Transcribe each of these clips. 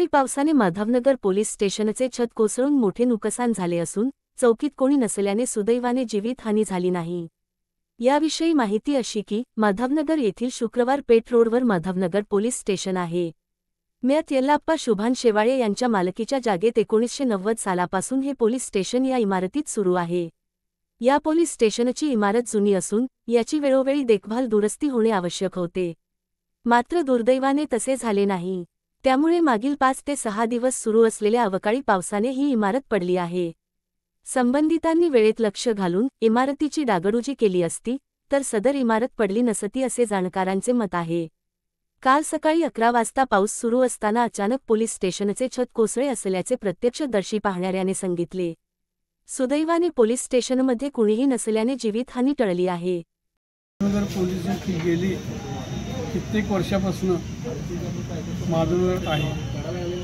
अवकाळी पावसाने माधवनगर पोलीस स्टेशनचे छत कोसळून मोठे नुकसान झाले असून चौकीत कोणी नसल्याने सुदैवाने जीवितहानी झाली नाही। याविषयी माहिती अशी की माधवनगर येथील शुक्रवार पेठ रोडवर माधवनगर पोलीस स्टेशन आहे। मयत यल्लाप्पा शुभान शेवाळे यांच्या मालकीच्या जागेत 1990 सालापासून हे पोलीस स्टेशन या इमारतीत सुरू आहे। या पोलीस स्टेशनची इमारत जुनी असून याची वेळोवेळी देखभाल दुरुस्ती होणे आवश्यक होते, मात्र दुर्दैवाने तसे झाले नाही। त्यामुळे मागील 5 ते 6 दिवस सुरू असलेल्या अवकाळी पावसाने ही इमारत पडली आहे। संबंधितांनी वेळेत लक्ष घालून इमारतीची डागडुजी केली असती तर सदर इमारत पडली नसती असे जाणकारांचे मत आहे। काल सकाळी 11 वाजता पाऊस सुरू असताना अचानक पोलीस स्टेशनचे छत कोसळले असल्याचे प्रत्यक्षदर्शी पाहणाऱ्याने सांगितले। सुदैवाने पोलीस स्टेशनमध्ये कुणीही नसल्याने जीवितहानी टळली आहे। पोलीस गेली कित्येक वर्षापासून माधवनगरात आहे,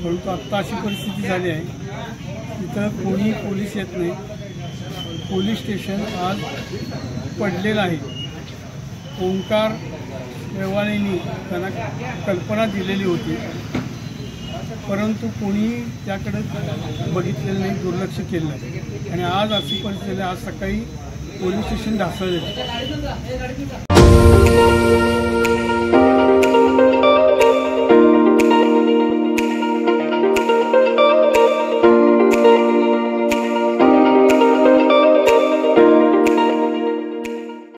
परंतु आता अशी परिस्थिती झाली आहे तिथं कोणी पोलीस येत नाही। पोलीस स्टेशन आज पडलेलं आहे। ओंकार रेवाळेंनी त्यांना कल्पना दिलेली होती, परंतु कोणी त्याकडे बघितलेलं नाही, दुर्लक्ष केलं आहे आणि आज अशी परिस्थिती। आज सकाळी पोलीस स्टेशन ढासळले।